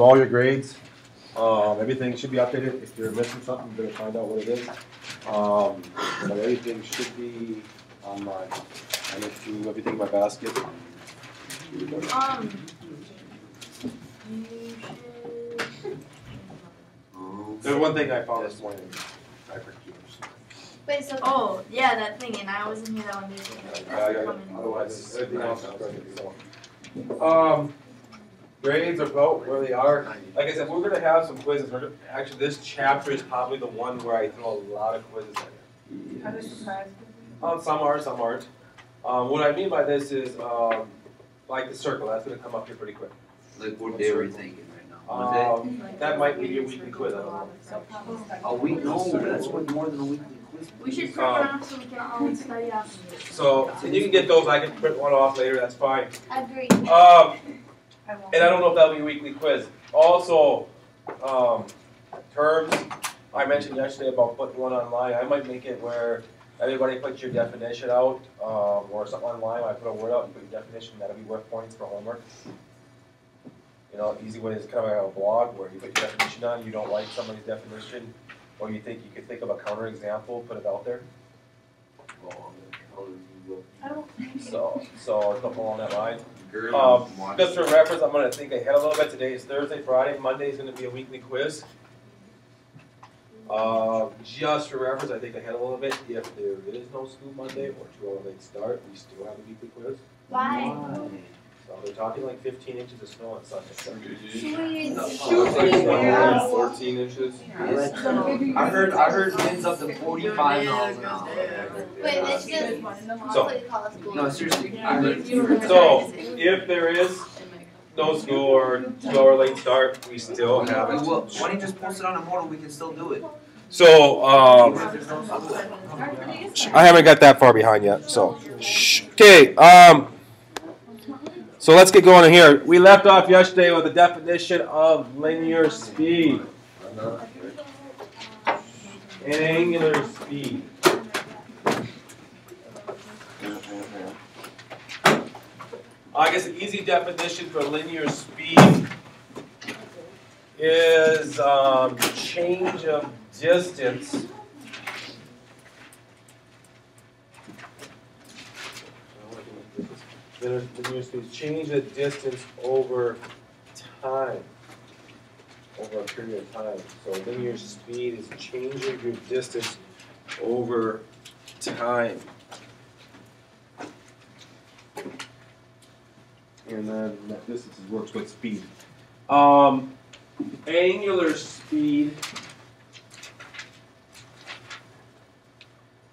all your grades. Everything should be updated. If you're missing something, you're gonna find out what it is. But everything should be online. I went through everything in my basket. You should. There's one thing I found this morning. Wait, so yeah, that thing, and I wasn't here that one day. Otherwise, everything else is perfect. So, grades are about where they are. Like I said, we're going to have some quizzes. Actually, this chapter is probably the one where I throw a lot of quizzes at you. Are they surprised? Some are, some aren't. What I mean by this is, like the circle, that's going to come up here pretty quick. Like what day are we thinking right now? Monday? That might be your weekly quiz. I don't know. A week? No, that's what more than a weekly quiz. We should print one off so we can all study afterwards. So, and you can get those. I can print one off later. That's fine. Agree. And I don't know if that'll be a weekly quiz. Also, terms. I mentioned yesterday about putting one online. I might make it where everybody puts your definition out, or something online. I put a word out, you put your definition. That'll be worth points for homework. You know, easy way is kind of like a blog where you put your definition on. You don't like somebody's definition, or you think you could think of a counter example, put it out there. I don't think So a couple on that line. Just for reference, I'm going to think ahead a little bit. Today is Thursday, Friday. Monday is going to be a weekly quiz. Just for reference, I think ahead a little bit. If there is no school Monday or 2 hour late start, we still have a weekly quiz. Why? So they're talking like 15 inches of snow on Sunday. Sweet. 14 inches. I heard winds up to 45 miles an hour. Wait, it's just mostly call us school. No, seriously, I heard. So if there is no school or 2 hour late start, we still have it. Well, why don't you just post it on a model? We can still do it. So I haven't got that far behind yet. So okay. So let's get going in here. We left off yesterday with the definition of linear speed and angular speed. I guess an easy definition for linear speed is change of distance linear speed is change the distance over time, over a period of time. So linear speed is changing your distance over time. And then that distance works with speed. Angular speed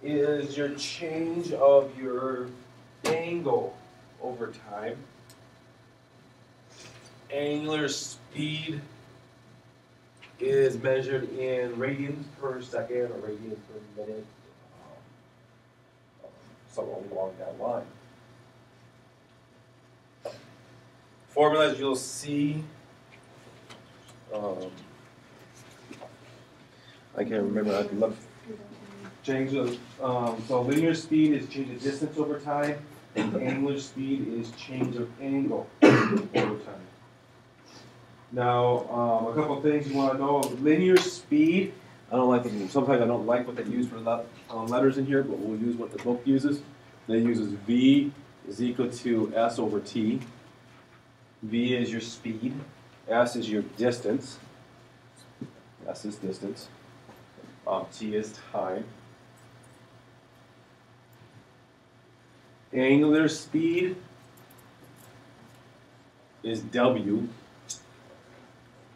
is your change of your angle over time. Angular speed is measured in radians per second or radians per minute, something along that line. Formulas you'll see. I can't remember. I can look. Change of so linear speed is change of distance over time, and angular speed is change of angle over time. Now, a couple of things you want to know. Linear speed. I don't like them. Sometimes I don't like what they use for letters in here, but we'll use what the book uses. They uses V is equal to S over T. V is your speed. S is your distance. S is distance. T is time. Angular speed is W,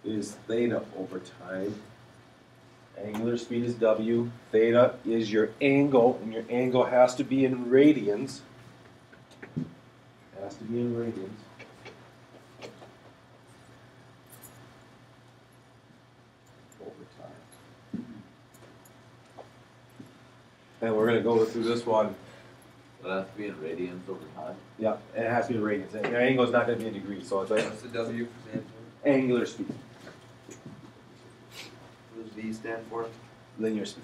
is theta over time. Angular speed is W. Theta is your angle, and your angle has to be in radians. Has to be in radians. And we're going to go through this one. It has to be in radians over time. Yeah, and it has to be in radians. Your angle is not going to be in degrees, so it's like What's the W stand for? angular speed, What does V stand for? linear speed.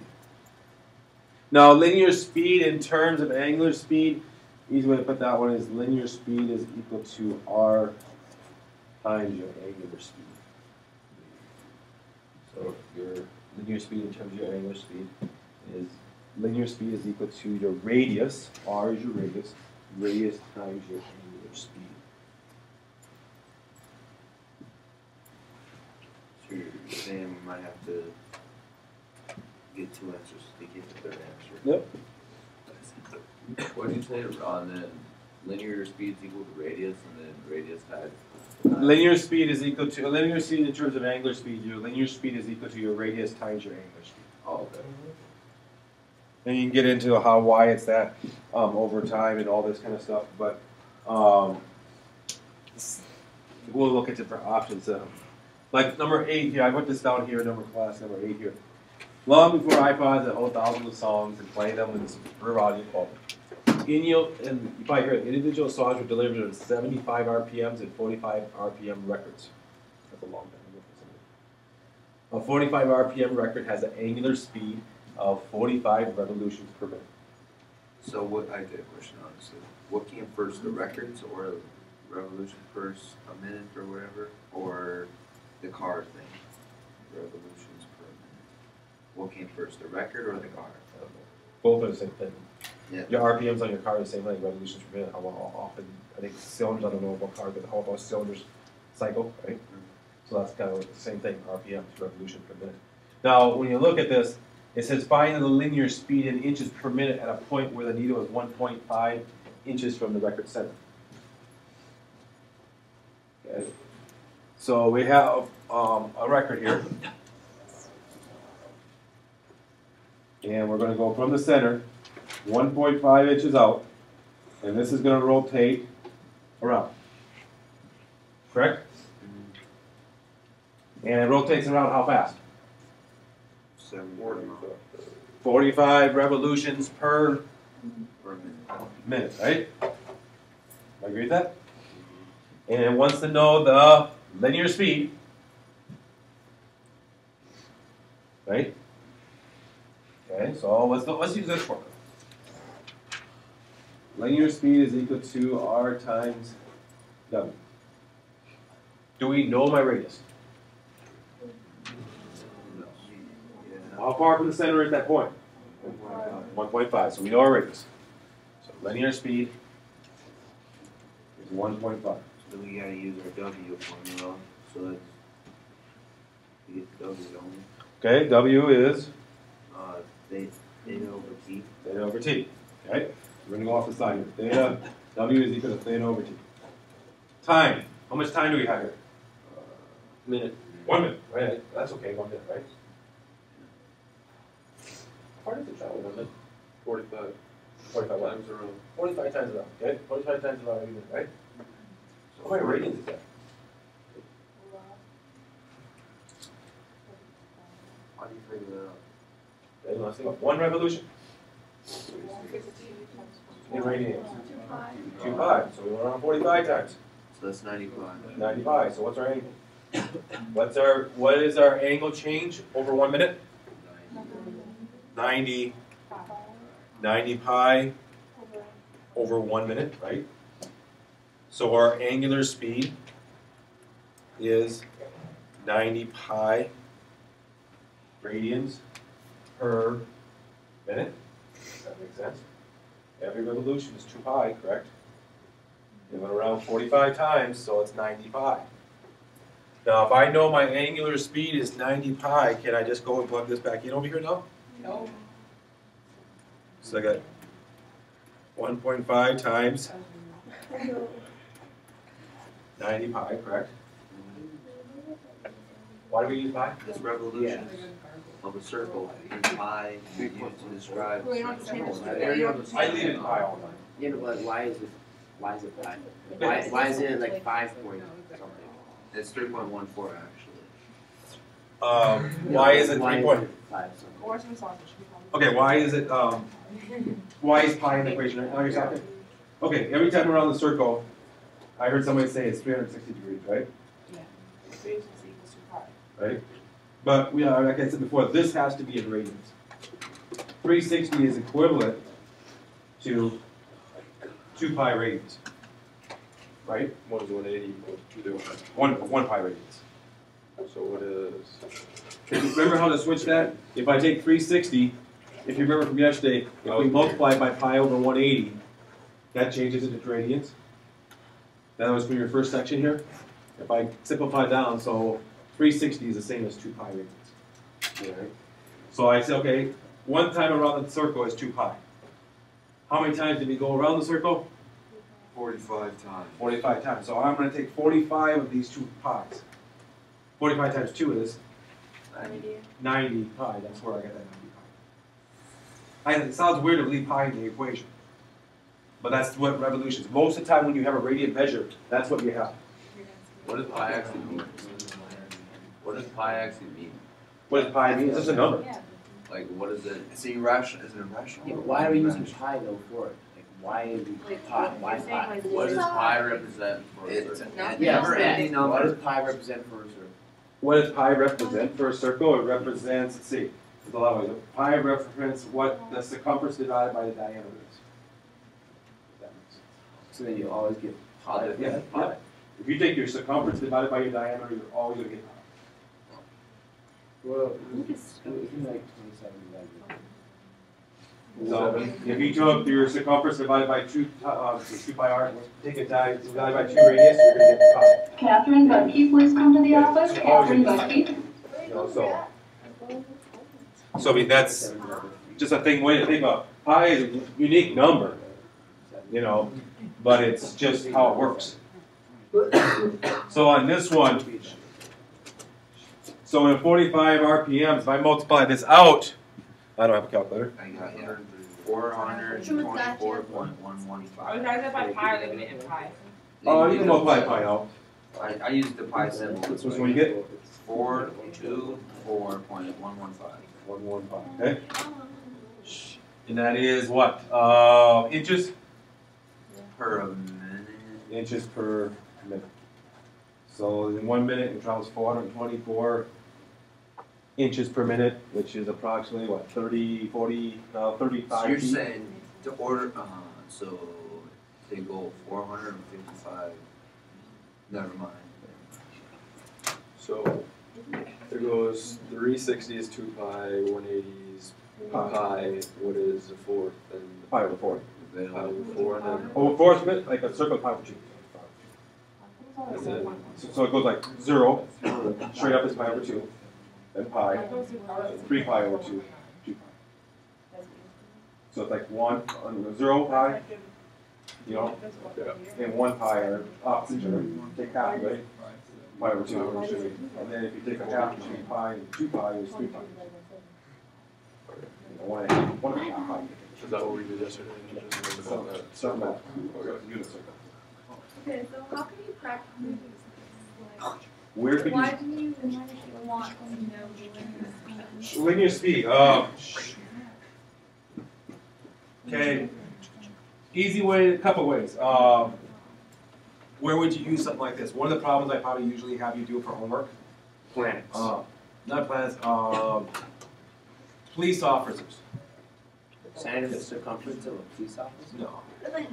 Now, linear speed in terms of angular speed, easy way to put that one is linear speed is equal to R times your angular speed. linear speed in terms of your angular speed is linear speed is equal to your radius, r is your radius times your angular speed. So you're saying we might have to get two answers to get the third answer? Yep. What did you say, Ron, then linear speed is equal to radius, and then radius times? Linear speed is equal to, linear speed in terms of angular speed, your linear speed is equal to your radius times your angular speed. Oh, okay. And you can get into how, why it's that over time and all this kind of stuff, but we'll look at different options. Like number 8 here, I put this down here, class number 8 here. Long before iPods that hold thousands of songs and play them with super audio quality. And you probably heard it, individual songs were delivered at 75 RPMs and 45 RPM records. That's a long time ago for somebody. A 45 RPM record has an angular speed of 45 revolutions per minute. So what, I did a question honestly. What came first, the records or revolution per a minute or whatever? Or the car thing? Revolutions per minute. What came first, the record or the car? Both are the same thing. Yeah. Your RPMs on your car are the same thing, revolutions per minute. How often, I think cylinders, I don't know about cars, but how about cylinders cycle, right? Mm-hmm. So that's kind of the same thing, RPMs, revolution per minute. Now, when you look at this, it says find the linear speed in inches per minute at a point where the needle is 1.5 inches from the record center. Okay. So we have a record here. And we're going to go from the center 1.5 inches out, and this is going to rotate around. Correct? And it rotates around how fast? 45 revolutions per minute, right? I agree with that? And it wants to know the linear speed, right? Okay, so let's use this formula. Linear speed is equal to r times w. Do we know my radius? How far from the center is that point? 1.5. So we know our radius. So linear speed is 1.5. So then we gotta use our W formula. So that's we get the W, don't we? Okay, w is Theta over T. theta over t. Okay, we're going to go off the side here. Theta, w is equal to theta over t. Time. How much time do we have here? Minute. 1 minute. Right. That's okay. 1 minute, right? How far does it travel? 1 minute. 45 45 times around. 45 times around. Okay, 45 times around every minute, right? So how many radians is that? How do you figure that out? Okay, let's think of 1 revolution. In radians. 2 pi. So we went around 45 times. So that's 95. 95. So what's our angle? What is our angle change over 1 minute? 90 pi over 1 minute, right? So our angular speed is 90 pi radians per minute. Does that make sense? Every revolution is 2 pi, correct? It went around 45 times, so it's 90 pi. Now, if I know my angular speed is 90 pi, can I just go and plug this back in over here now? No. So I got 1.5 times 90 pi, correct? Why do we use pi? This revolution of a circle in pi used to describe. Well, you don't have to change it. I leave it in pi all the time. Yeah, but like, why is it 5? Why isn't it like 5 point something? It's 3.14 actually. Why is it 3 point? 5 something? Or some sausage. Okay, why is it, why is pi in the equation? Right? Oh, you're talking? Okay, every time around the circle, I heard somebody say it's 360 degrees, right? Yeah. Radius equals 2 pi. Right? But like I said before, this has to be in radians. 360 is equivalent to 2 pi radians. Right? 1 is 180 equals 2 to 1 pi radians. So what is? Remember how to switch that? If I take 360, if you remember from yesterday, if we multiply by pi over 180, that changes it to radians. That was from your first section here. If I simplify down, so 360 is the same as 2 pi radians. Alright. So I say, okay, one time around the circle is 2 pi. How many times did we go around the circle? 45 times. 45 times. So I'm going to take 45 of these 2 pi's. 45 times 2 is 90 pi. That's where I got that 90 pi. It sounds weird to leave pi in the equation, but that's what revolutions. Most of the time when you have a radian measure, that's what you have. What does pi actually mean? What does pi actually mean? What does pi mean? It's just a number. Like, what is it? It's irrational. Is it irrational? Yeah, but why are we using pi though for it? Like, why is pi? Why pi? What does pi represent for a It's circle? Yeah, never ending number. what does pi represent for a circle? What does pi represent for a circle? It represents, let's see, there's a lot of ways. Pi represents what the circumference divided by the diameter is. That makes sense. So then you always get pi. Yeah, pi. If you take your circumference divided by your diameter, you're always going to get pi. Well, it's like 27 So if you took your circumference divided by 2 pi r, take it divided by 2 radius, you're going to get pi. Catherine Buckey, please come to the office. Catherine Buckey. You know, so I mean that's just a way to think about. Pi is a unique number, you know, but it's just how it works. So on this one, so in 45 RPMs, if I multiply this out, I don't have a calculator. I got 424.115. Are you guys by pi or leaving it in pi? Oh, you can multiply pi out. I used the pi symbol. This was when you get 424.115. 115. Okay. And that is what? Inches? Per minute. Inches per minute. So in 1 minute, it travels 424 inches per minute, which is approximately what, 35 So you're feet? saying to order, so they go 455. Never mind. So there goes 360 is 2 pi, 180 is pi, what is the fourth? And Pi over 4. pi over 4, and then Over 4 is a bit like a circle pi over 2. that's it. So it goes like 0, straight up is pi over 2, then pi, 3 pi over 2, 2 pi. So it's like 0 pi, you know, and 1 pi are opposite, take half, right? Pi over 2, and then if you take a half between pi and 2 pi, it's 3 pi. 1.5 pi. Is that what we did yesterday? Something like that. Unit circle. Okay, so how can you practice these? Like, Where could why you, do you want to know the linear speed? linear speed, okay, easy way, a couple ways. Where would you use something like this? One of the problems I probably usually have you do for homework. Planets. Not planets, police officers. Sine the circumference of a police officer? No. Like,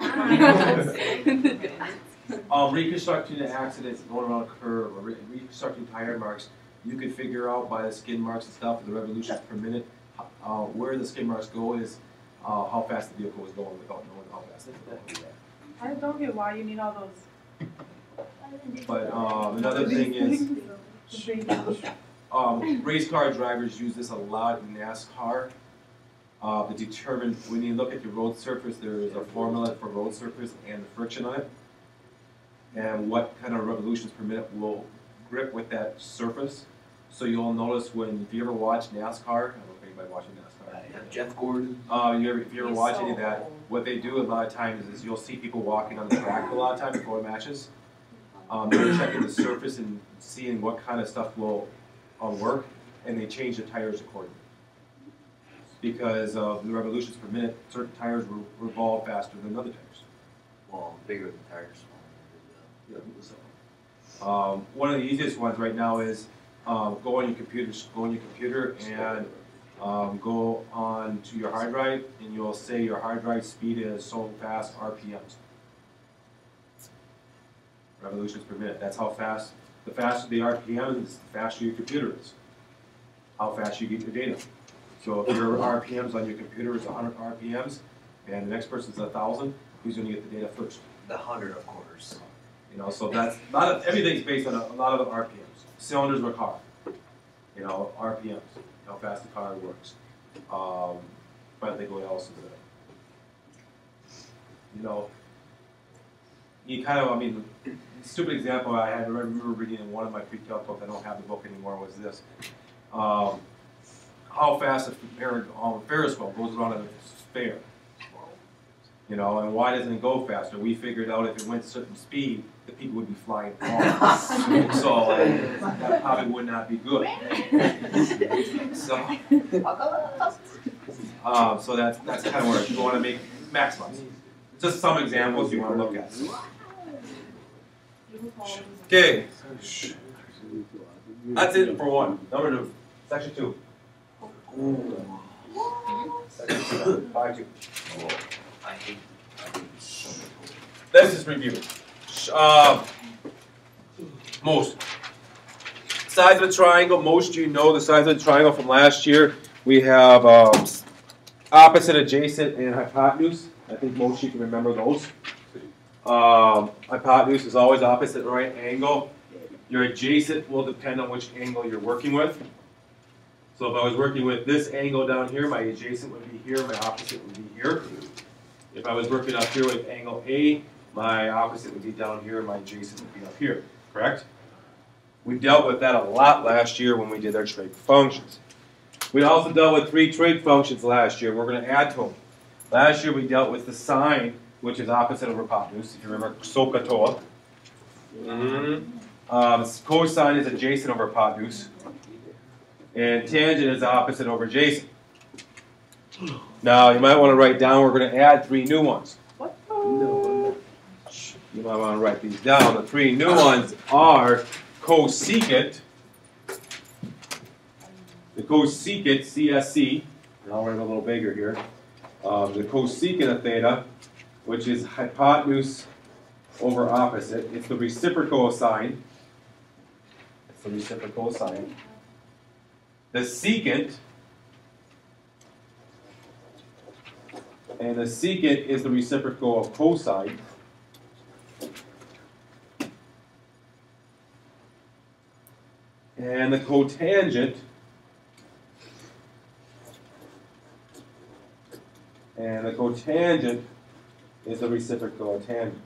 Reconstructing an accident, going around a curve, or reconstructing tire marks, you could figure out by the skid marks and stuff, the revolutions per minute, where the skid marks go is how fast the vehicle was going without knowing how fast it was going. I don't get why you need all those. But another thing is, race car drivers use this a lot in NASCAR to determine, when you look at your road surface, there is a formula for road surface and the friction on it, and what kind of revolutions per minute will grip with that surface. So you'll notice if you ever watch NASCAR, I don't know if anybody watching NASCAR. Jeff Gordon. If you ever watch any of that, what they do a lot of times is you'll see people walking on the track a lot of times before matches. They're checking the surface and seeing what kind of stuff will work, and they change the tires accordingly. Because of the revolutions per minute, certain tires revolve faster than other tires. Well, bigger than tires. One of the easiest ones right now is go on your computer and go on to your hard drive, and you'll say your hard drive speed is so fast RPMs. Revolutions per minute. That's how fast The faster the RPM is, the faster your computer is. How fast you get your data. So if your RPMs on your computer is 100 RPMs, and the next person's 1,000, who's gonna get the data first? The 100, of course. You know, so that's, everything's based on a lot of the RPMs. Cylinders of a car, you know, RPMs, how fast the car works. But I think what else is it? You know, you kind of, I mean, stupid example I had, I remember reading in one of my pre-calc books, I don't have the book anymore, was this. How fast a Ferris wheel goes around a fair. You know, and why doesn't it go faster? We figured out if it went a certain speed, the people would be flying off. So that probably would not be good. So that's kind of where you want to make maximize. Just some examples you want to look at. Okay. That's it for one. Number 2. Section 2. Section 2. 5-2. Let's just review. Most. Size of the triangle, most you know the size of the triangle from last year. We have opposite, adjacent, and hypotenuse. I think most you can remember those. Hypotenuse is always opposite right angle. Your adjacent will depend on which angle you're working with. So if I was working with this angle down here, my adjacent would be here, my opposite would be here. If I was working up here with angle A, my opposite would be down here, my adjacent would be up here, correct? We dealt with that a lot last year when we did our trig functions. We also dealt with 3 trig functions last year. We're going to add to them. Last year we dealt with the sine, which is opposite over hypotenuse, if you remember SOHCAHTOA. Cosine is adjacent over hypotenuse. And tangent is opposite over adjacent. Now, you might want to write down, we're going to add 3 new ones. You might want to write these down. The 3 new ones are cosecant, the cosecant, CSC, and I'll write it a little bigger here, the cosecant of theta, which is hypotenuse over opposite. It's the reciprocal of sine. It's the reciprocal of sine. The secant, and the secant is the reciprocal of cosine. And the cotangent, is the reciprocal of tangent.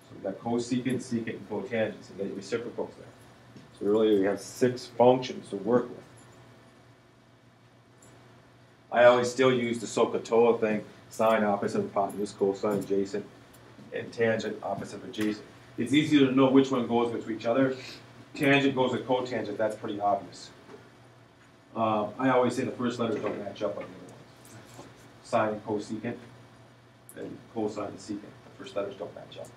So we've got cosecant, secant, and cotangent, so the reciprocals there. So really we have 6 functions to work with. I always still use the SOHCAHTOA thing, sine opposite hypotenuse, cosine adjacent, and tangent opposite adjacent. It's easier to know which one goes with each other. Tangent goes with cotangent, that's pretty obvious. I always say the first letters don't match up on the other ones. Sine and cosecant, and cosine and secant. The first letters don't match up.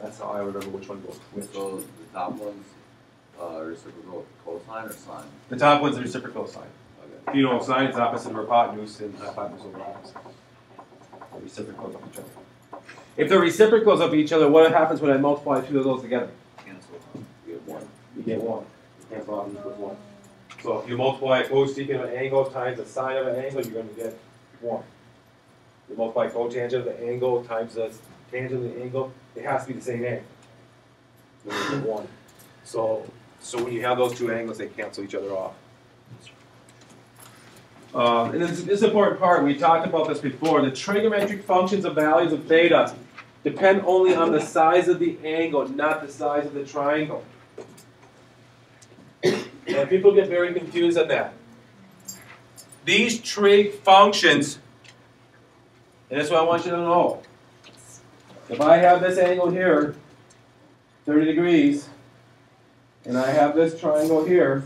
That's how I remember which one goes with which. So the top one's reciprocal cosine or sine? The top one's the reciprocal sine. Okay. If you know sine is opposite of hypotenuse, and hypotenuse over opposite. The reciprocals of each other. If they're reciprocals of each other, what happens when I multiply 2 of those together? Cancel. You get 1. You get 1. You cancel out equals 1. So if you multiply a cosecant of an angle times the sine of an angle, you're going to get 1. You multiply cotangent of the angle times the tangent of the angle, it has to be the same angle. Then you get 1. So when you have those 2 angles, they cancel each other off. And this is an important part. We talked about this before. The trigonometric functions of values of theta depend only on the size of the angle, not the size of the triangle. And people get very confused on that. These trig functions, and that's what I want you to know. If I have this angle here, 30 degrees, and I have this triangle here,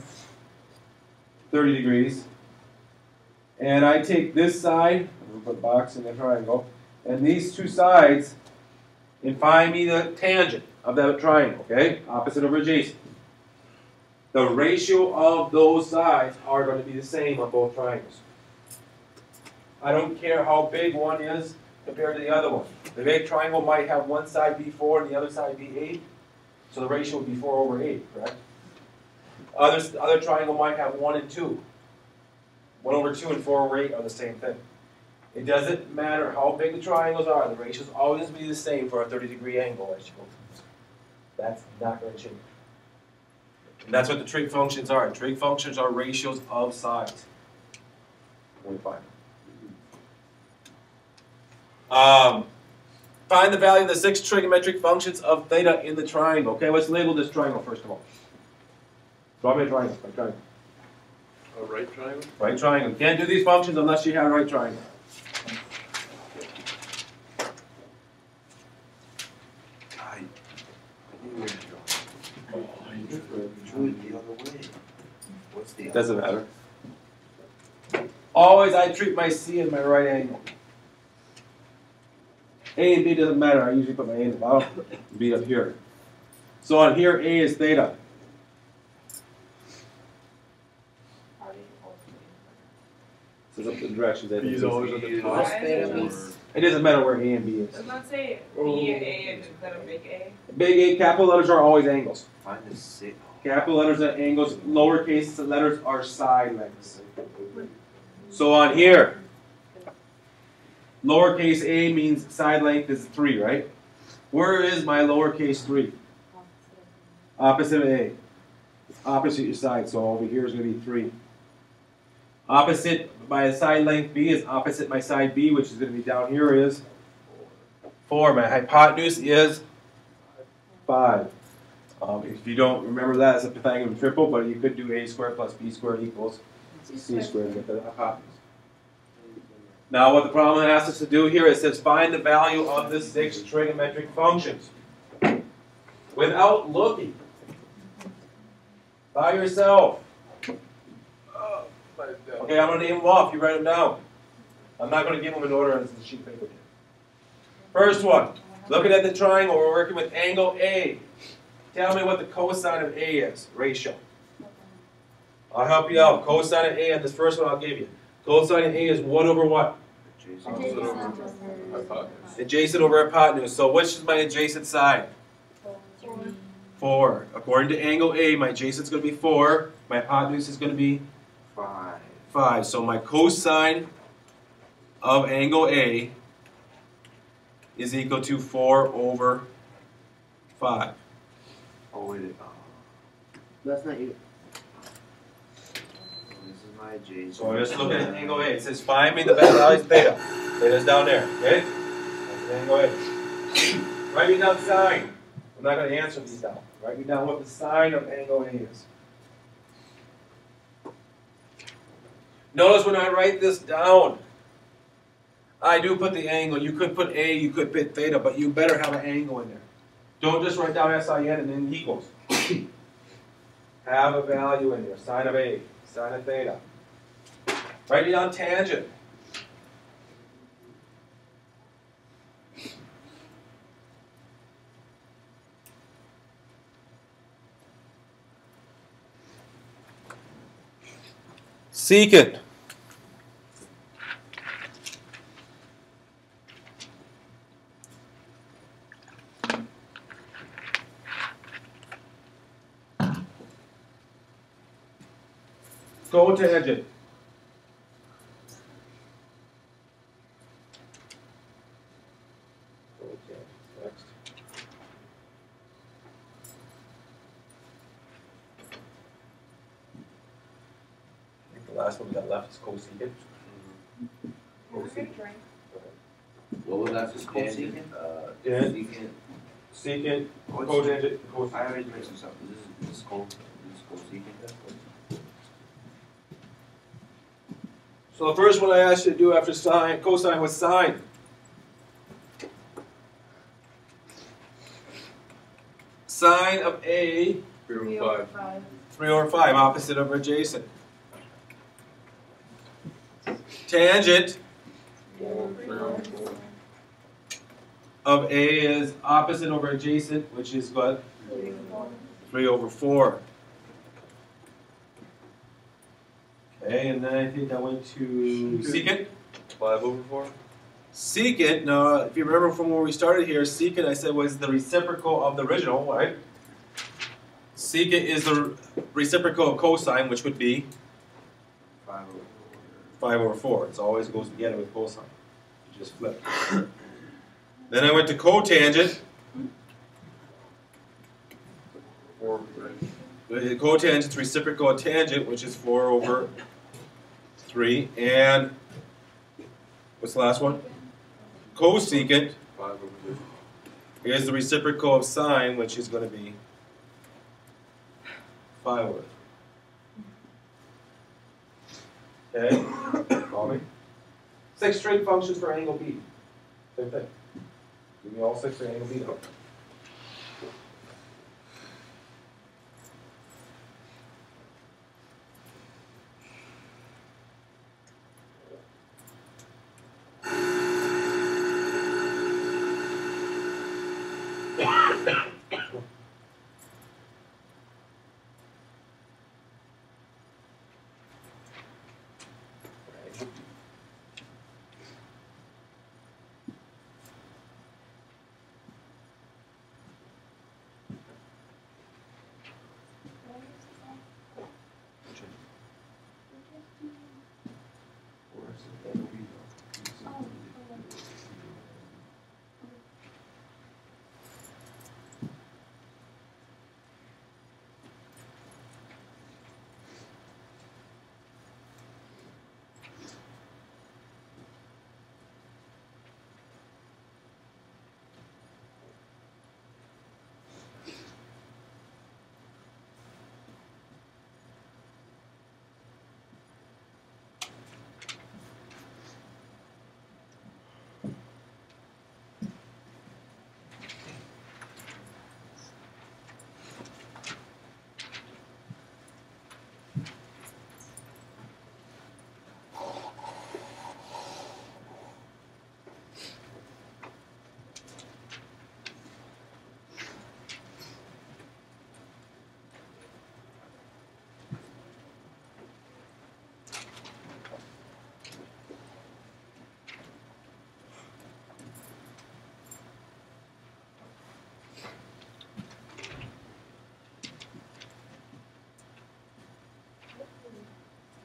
30 degrees, and I take this side, I'm going to put a box in the triangle, and these 2 sides, and find me the tangent of that triangle, okay? Opposite over adjacent. The ratio of those sides are going to be the same on both triangles. I don't care how big one is compared to the other one. The right triangle might have one side be 4 and the other side be 8. So the ratio would be 4/8, correct? Other triangle might have 1 and 2. 1/2 and 4/8 are the same thing. It doesn't matter how big the triangles are, the ratios always be the same for a 30-degree angle ratio. That's not going to change. And that's what the trig functions are. Trig functions are ratios of sides. 25. Find the value of the 6 trigonometric functions of theta in the triangle. Okay, let's label this triangle first of all. Draw me a triangle. Right triangle. A right triangle? Right triangle. You can't do these functions unless you have a right triangle. I knew you were drawing. You drew it the other way. What's the other? Doesn't matter. Always I treat my C as my right angle. A and B doesn't matter. I usually put my A in the bottom, B up here. So on here, A is theta. So it's up the directions. I think. B's always at the top. Cos theta means- It doesn't matter where A and B is. Does not say B and A instead of big A. Big A, capital letters are always angles. Find the 6. Capital letters are angles. Lowercase letters are side lengths. So on here, lowercase a means side length is 3, right? Where is my lowercase 3? Opposite of A. It's opposite your side, so over here is going to be 3. Opposite my side length B is opposite my side B, which is going to be down here is 4. My hypotenuse is 5. If you don't remember that, it's a Pythagorean triple, but you could do A squared plus B squared equals C squared with the hypotenuse. Now what the problem asks us to do here, it says find the value of the 6 trigonometric functions. Without looking. By yourself. Okay, I'm going to name them off. You write them down. I'm not going to give them in order on the sheet of paper. First one. Looking at the triangle, we're working with angle A. Tell me what the cosine of A is. Ratio. I'll help you out. Cosine of A on this first one I'll give you. Cosine of A is 1 over what? Adjacent over hypotenuse. So which is my adjacent side? 4. According to angle A, my adjacent is going to be 4. My hypotenuse is going to be 5. So my cosine of angle A is equal to 4 over 5. Oh, wait. That's not you. This is my adjacent. So I'm just looking at angle A. It says find me the value of theta. Theta's down there. Okay? That's angle A. Write me down sine. I'm not going to answer these now. Write me down what the sine of angle A is. Notice when I write this down, I do put the angle. You could put A, you could put theta, but you better have an angle in there. Don't just write down SIN and then equals. Have a value in there. Sine of A, sine of theta. Write me down tangent. Secant. Cotangent. Next. I think the last one we got left is cosecant. Cosecant. What was that? Just cosecant? Yeah. Secant. Secant, What's- cotangent, I cosecant. always mix this up. This is cosecant. So the first one I asked you to do after sine, cosine was sine. Sine of A, 3 over 5. 3 over 5, opposite over adjacent. Tangent 3 over 4. of A is opposite over adjacent, which is what? 3 over 4. Okay, and then I think I went to secant. 5 over 4. Secant, now, if you remember from when we started here, secant I said was the reciprocal of the original, right? Secant is the reciprocal of cosine, which would be 5/4. It always goes together with cosine. You just flip. Then I went to cotangent. Cotangent's reciprocal of tangent, which is 4/3. And what's the last one? Cosecant is the reciprocal of sine, which is going to be 5/3. Okay? Follow me? 6 straight functions for angle B. Same thing. Give me all 6 for angle B now.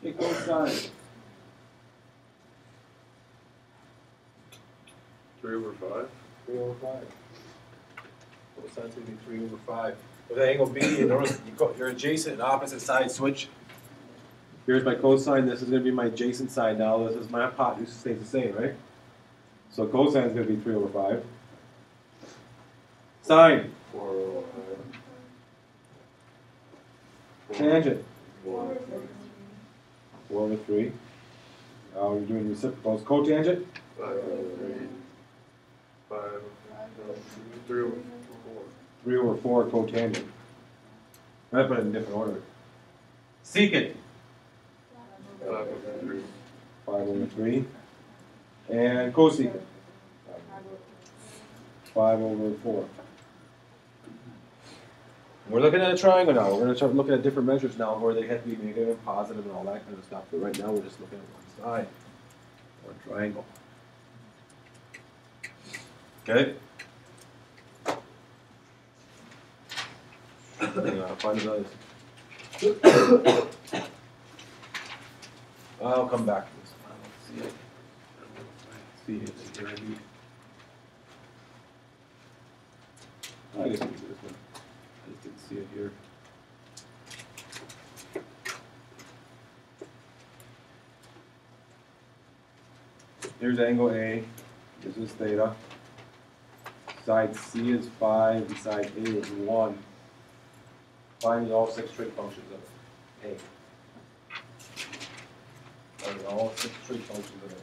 Okay, cosine. 3/5. 3/5. Cosine's going to be 3/5. With angle B, you notice you're adjacent and opposite side switch. Here's my cosine. This is going to be my adjacent side now. This is my hypotenuse. Stays the same, right? So cosine is going to be 3/5. Sine. 4/5. Tangent. 4/3. 4/3. Now we're doing reciprocals. Cotangent. 5/3. 5. 3/4. 3/4 cotangent. I put it in different order. Secant. 5/3. 5/3. And cosecant. 5/4. We're looking at a triangle now. We're going to start looking at different measures now where they have to be negative and positive and all that kind of stuff. But right now we're just looking at one side or a triangle. Okay? Find another. I'll come back to this one. Let's see it. See it. Here I need. I guess we can do this one. I just didn't see it here. Here's angle A. This is theta. Side C is 5, and side A is 1. Find all 6 trig functions of A. Find all 6 trig functions of A.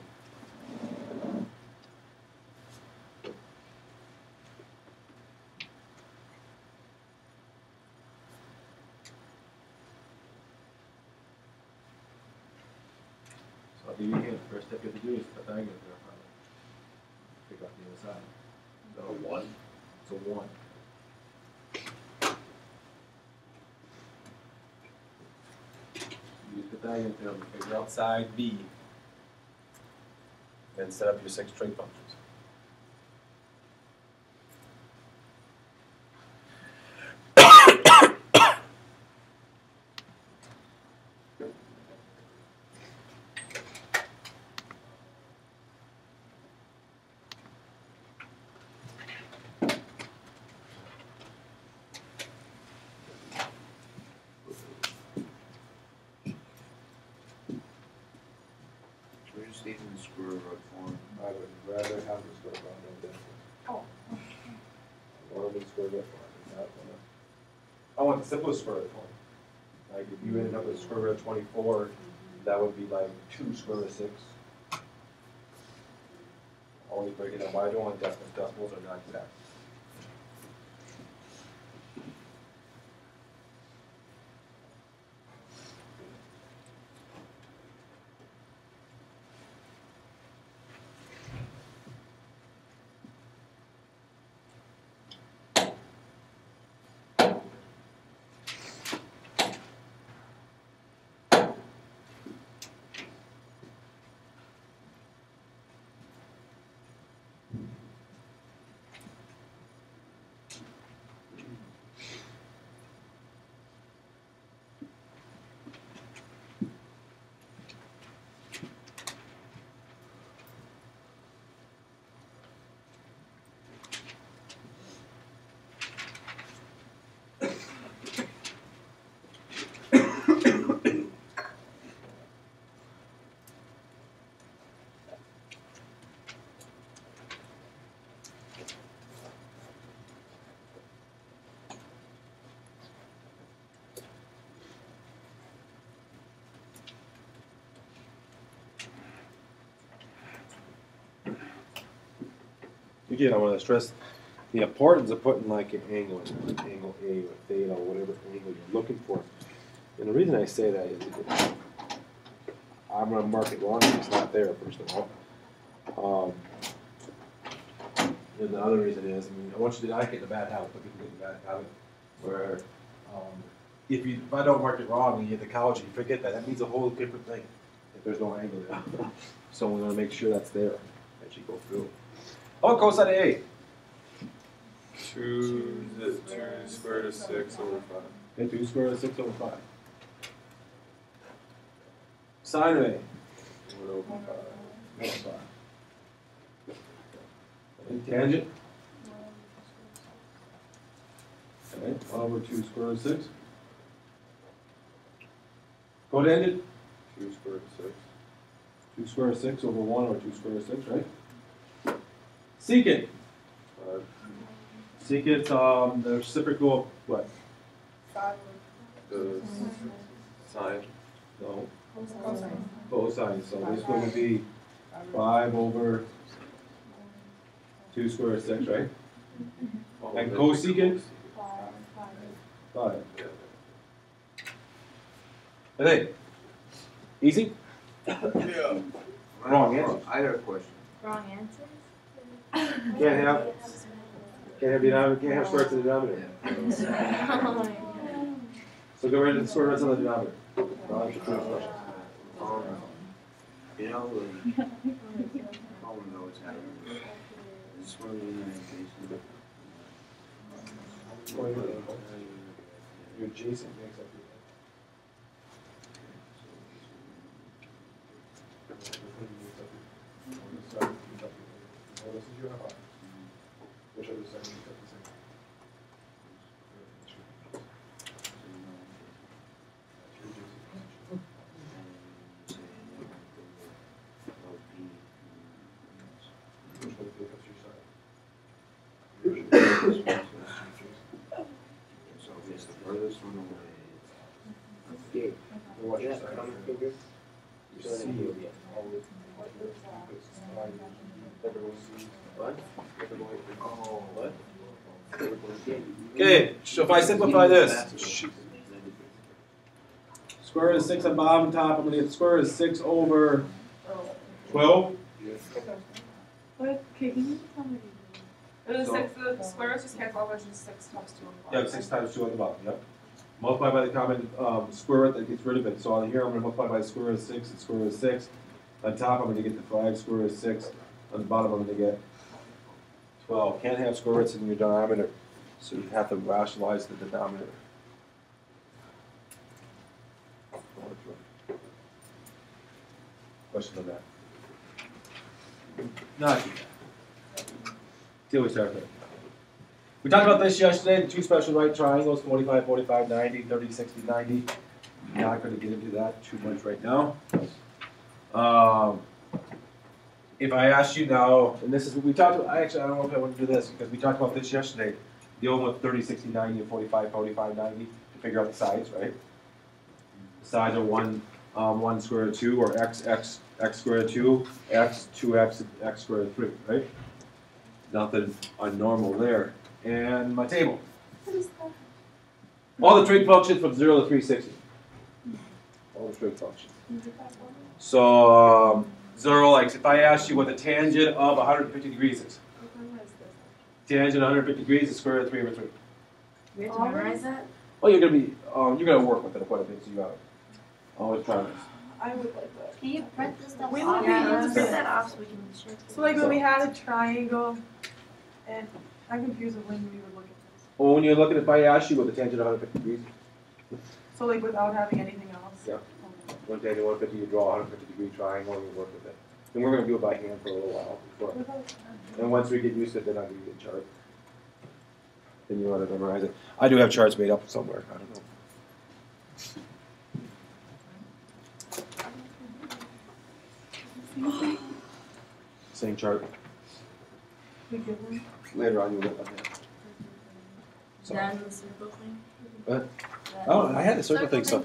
So I'll give you a hint. First step you have to do is Pythagoras verify it. Pick up the other side. So 1. It's a 1. Use Pythagoras theorem to figure out side B. and set up your 6 trig functions. We're just leaving the square root form. I would rather have the square root than this. Oh. Or the square root form. I want the simplest square root form. Like if you ended up with square root of 24, that would be like 2 square root of 6. Always break it up. Why do I want decimals? Decimals are not exact. Again, I want to stress the importance of putting like an angle, like angle A or theta or whatever angle you're looking for. And the reason I say that is I'm going to mark it wrong if it's not there, first of all. And the other reason is, I mean, I want you to not get in a bad habit, but people get in a bad habit where if I don't mark it wrong and you get to college and you forget that, that means a whole different thing if there's no angle there. So we're going to make sure that's there as you go through. Oh, cosine of A. 2 square root of 6 over 5. Okay, 2 square root of 6 over 5. Sine of A. 1 over 5. 1 over 5. And tangent. Okay, 1 over 2 square root of 6. Cotangent. 2 square root of 6. 2 square root of 6 over 1 or 2 square root of 6, right? Secant. 5. Secant, the reciprocal of what? The sine. No. Cosine. Cosine. So this one would be 5 over 2 square root of 6, right? And cosecant? 5. I think. Easy? Yeah. Wrong answer. I got a question. Wrong answers? Can't have denominator, can't have square roots in the denominator. So go right to the square roots on the denominator. I'll answer 2 questions. You know, like, I want to know what's happening. I just want to be in education. Your adjacent makes up this is your R. Which other side makes up the same? Which one makes up your side? So it's the furthest one away. Okay. Watch your Yeah, side. come finger. You see it. Everyone sees. What? Oh, What? Okay, so if I simplify this, square root of 6 on bottom and top, I'm going to get the square root of 6 over 12. What? Okay, can you tell me? And So- the squares just cancel out, which is 6 times 2 on the Yeah, bottom. 6 times 2 on the bottom, yep. Multiply by the common square root that gets rid of it. So on here, I'm going to multiply by the square root of 6 and square root of 6. On top, I'm gonna get the 5 square root of 6. On the bottom, I'm gonna get 12. Can't have square roots in your denominator, so you have to rationalize the denominator. Question on that? Not too bad. Till we start there. We talked about this yesterday, the two special right triangles, 45, 45, 90, 30, 60, 90. Not gonna get into that too much right now. If I asked you now, and this is what we talked about, I don't know if I want to do this, because we talked about this yesterday, dealing with 30, 60, 90, and 45, 45, 90, to figure out the sides, right? The sides are 1 square root of 2, or x square root of 2, x, 2x, x square root of 3, right? Nothing unnormal there. And my table. All the trig functions from 0 to 360. All the trig functions. So, 0, like if I asked you what the tangent of 150 degrees is. Tangent of 150 degrees is square root of 3 over 3. We have to memorize that? Well, you're gonna work with it quite a bit, so you gotta always try this. I would like that. Can you print this stuff We off? would be Yeah, let's able print to- that off so we can share. So like when we had a triangle, and I'm confused with when we would look at this. Well, when you're looking at, if I asked you what the tangent of 150 degrees, So like without having anything else? Yeah. one tangent 150, you draw a 150 degree triangle and you work with it. And we're gonna do it by hand for a little while before. And once we get used to it, then I'll give you a chart. Then you want to memorize it. I do have charts made up somewhere. I don't know. Same chart. Later on, you'll get that. Then the circle thing? What? That- Oh, I had the circle thing for-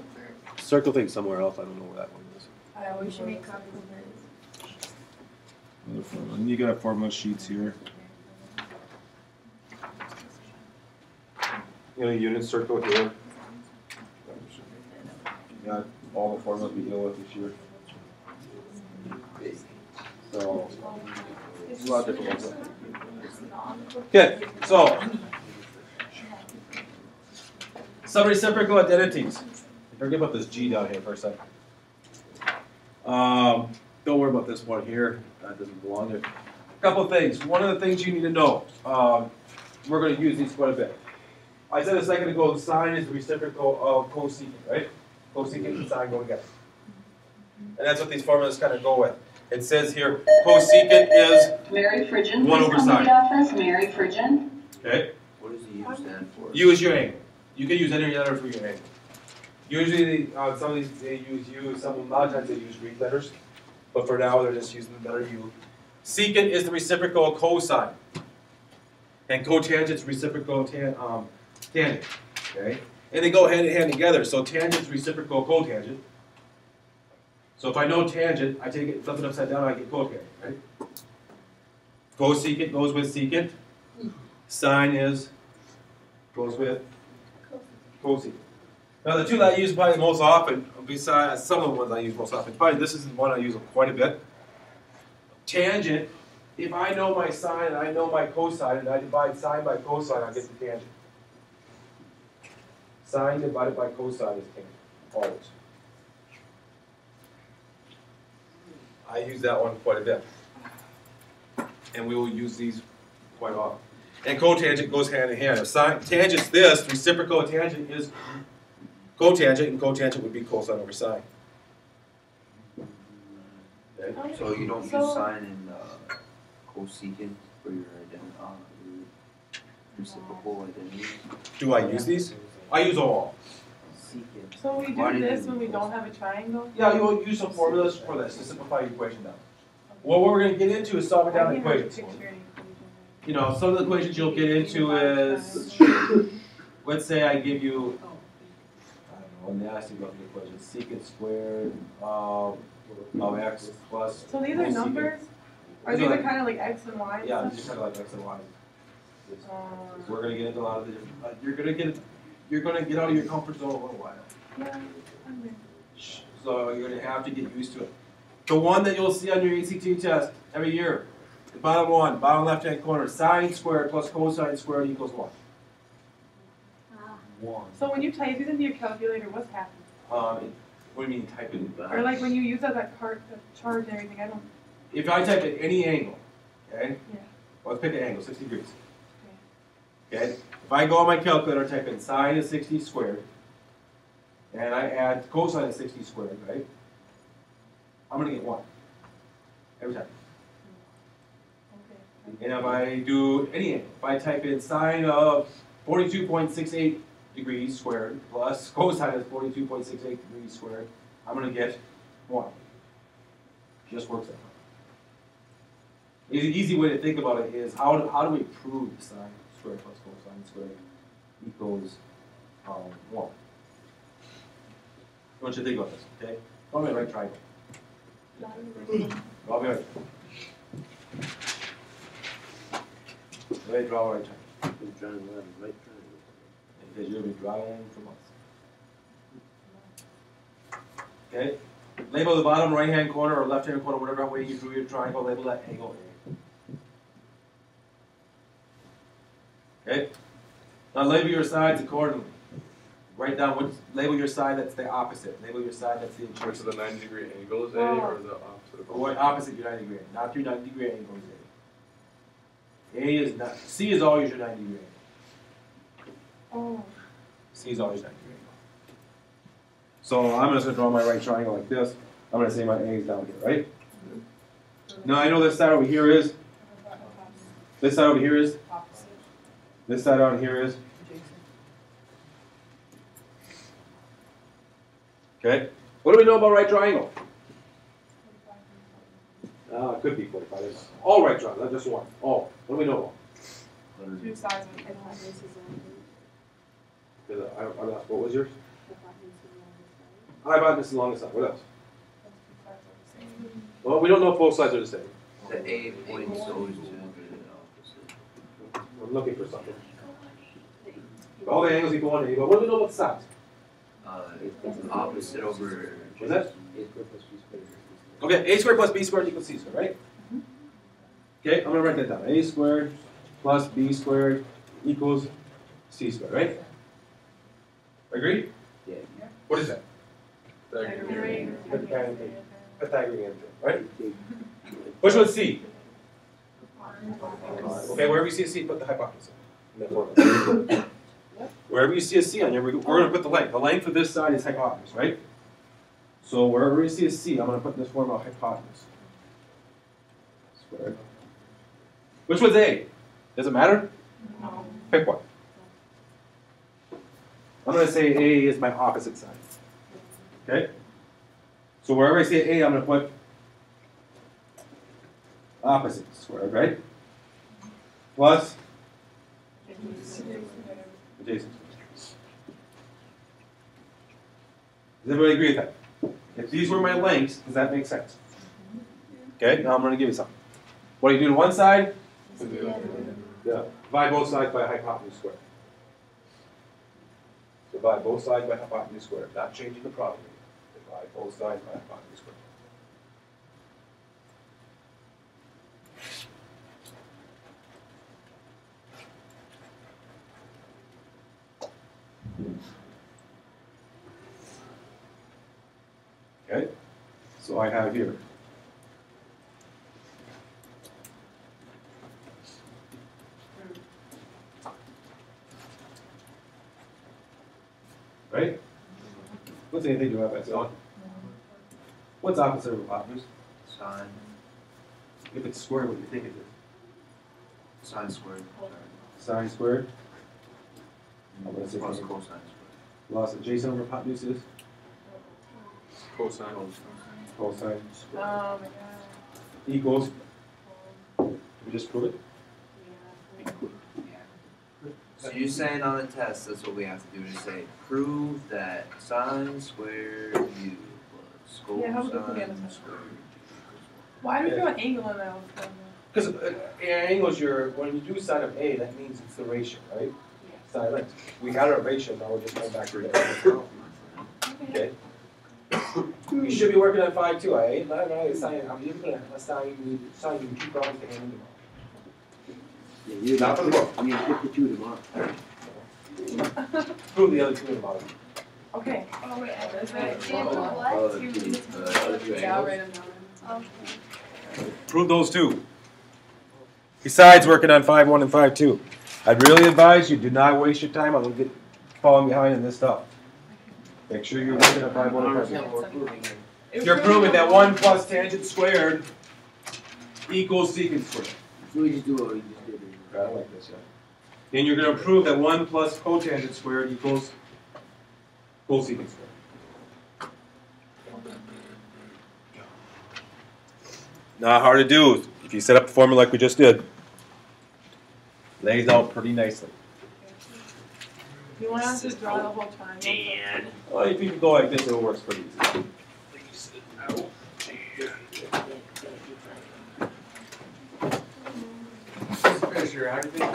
Circle thing somewhere else. I don't know where that one is. We should make copies of it. You got formula sheets here. You know, unit circle here. Got all the formulas we deal with this year. So, there's a lot of different ones. Okay, so some reciprocal identities. Forget about this G down here for a second. Don't worry about this one here. That doesn't belong there. A couple of things. One of the things you need to know. We're going to use these quite a bit. I said a second ago, the sine is the reciprocal of cosecant, right? Cosecant and sine go together. And that's what these formulas kind of go with. It says here, cosecant is Mary Frigin, 1 please over come to sine. the office. Mary Frigin. Okay? What does the U stand for? U is your angle. You can use any letter for your angle. Usually, some of these, they use U, a lot of times they use Greek letters. But for now, they're just using the letter U. Secant is the reciprocal of cosine. And cotangent is reciprocal of tangent. Okay? And they go hand in hand together. So tangent is reciprocal of cotangent. So if I know tangent, I take it, flip it upside down, I get cotangent, right? Cosecant goes with secant. Sine goes with cosecant. Now the two that I use probably most often, besides some of the ones I use most often, probably this is the one I use quite a bit. Tangent, if I know my sine and I know my cosine and I divide sine by cosine, I get the tangent. Sine divided by cosine is tangent, always. I use that one quite a bit. And we will use these quite often. And cotangent goes hand in hand. If tangent's this, reciprocal of tangent is cotangent, and cotangent would be cosine over sine. Okay. So you don't use sine and cosecant for your reciprocal identity? Do I use these? I use them all. Secant. So we Why do do you this do when we both? don't have a triangle? Yeah, you'll use some formulas for this to simplify your equation down. Well, what we're going to get into is solving down I can't have a equations. picture in equation. You know, some of the equations you'll get into is, let's say I give you, I don't know, a nasty looking equation, secant squared of x plus. So these are cosecant. numbers? Or These these are are like- kind of like X and Y? and Yeah, stuff? these are kind of like x and y. Um, We're going to get into a lot of the different, you're going to get out of your comfort zone a little while. yeah, I'm there. So you're going to have to get used to it. The one that you'll see on your ACT test every year, the bottom one, bottom left-hand corner, sine squared plus cosine squared equals 1. Ah. 1. So when you type these into your calculator, what's happening? What do you mean type it in? Or like when you use that chart and everything, I don't, If I type in any angle, okay? Yeah. Let's pick an angle, 60 degrees. Okay? If I go on my calculator, type in sine of 60 squared, and I add cosine of 60 squared, right? I'm gonna get 1. Every time. okay. And if I do any angle, if I type in sine of 42.68 degrees squared plus cosine of 42.68 degrees squared, I'm gonna get 1. Just works out. The easy way to think about it is how do we prove sine squared plus cosine squared equals 1? I want you to think about this, okay? Draw me a right triangle. Draw me a right triangle. Let me draw a right triangle. Because you'll be drawing from us. Okay? Label the bottom right-hand corner or left-hand corner, whatever way you drew your triangle, label that angle A. Okay? Now label your sides accordingly. Write down what, label your side that's the opposite. Label your side that's the So adjacent. the 90-degree angle is A or the opposite of Or what opposite your 90 degree angle. Not your 90 degree angle is A. A is not, C is always your 90 degree angle. Oh, C is always 90 degree angle. So I'm just going to draw my right triangle like this. I'm going to say my A is down here, right? Now I know this side over here is, this side over here is, opposite. this side on here is. Okay. What do we know about right triangle? It could be 45. It's all right triangles, not just one. All. What do we know about? Two sides of it. What was yours? Hypotenuse is the longest side. What else? Well, we don't know if both sides are the same. The A point is always the opposite. I'm looking for something. All the angles equal 180, but what do we know about the sides? Opposite over. What's that? Okay, a squared plus b squared equals c squared, right? Okay, I'm going to write that down. A squared plus b squared equals c squared, right? Agreed? Yeah. What is that? Pythagorean. Pythagorean, right? Which one's c? Okay, wherever you see a c, put the hypotenuse in that formula. Wherever you see a c on here, we're going to put the length. The length of this side is hypotenuse, right? So wherever you see a c, I'm going to put in this formula hypotenuse. Squared. Which one's a? Does it matter? No. Pick one. I'm going to say a is my opposite side. Okay? So wherever I say a, I'm going to put opposite squared, right? Plus adjacent. Does everybody agree with that? If these were my lengths, does that make sense? Okay, now I'm going to give you something. What do you do to one side? Yeah. Divide both sides by hypotenuse squared. Divide both sides by hypotenuse squared. Not changing the property. Divide both sides by hypotenuse squared. Okay, so I have here. Right? What's anything to have that on? What's opposite of hypotenuse? Sine. If it's squared, what do you think it is? Sine squared. Sine squared. I'm going to say Plus cosine. cosine squared. Loss adjacent over hypotenuse is cosine. cosine Oh my god. equals. Did we just prove it? So you're saying on the test, that's what we have to do, is say, prove that sine squared u plus Yeah, how would we put cosine it in the squared. Why do we do an angle in that? Because angle is your, when you do sine of A, that means it's the ratio, right? Sine length. We got our ratio, now we're just going back to the okay. You should be working on 5 too. I ain't not assign. I'm even going to assign you 2 problems to hand tomorrow. Yeah, you Not for the book. I'm gonna 52 tomorrow. Prove the other 2 in the bottom. Okay, Oh, wait, That's right. right. Follow the two, other two yeah, I'll angles. write them down. Okay. Prove those two. Besides working on 5.1 and 5.2. I'd really advise you do not waste your time on falling behind in this stuff. Make sure you're working on 5.1 and 5.2. You're proving that 1 plus tangent squared equals secant squared. So we just do what we just did. I like this, yeah. Then you're going to prove that 1 plus cotangent squared equals cosecant squared. Not hard to do if you set up the formula like we just did. Lays out pretty nicely. You want us to draw the whole triangle? Well, if you can go like this, it works pretty easy. Fisher, how do you think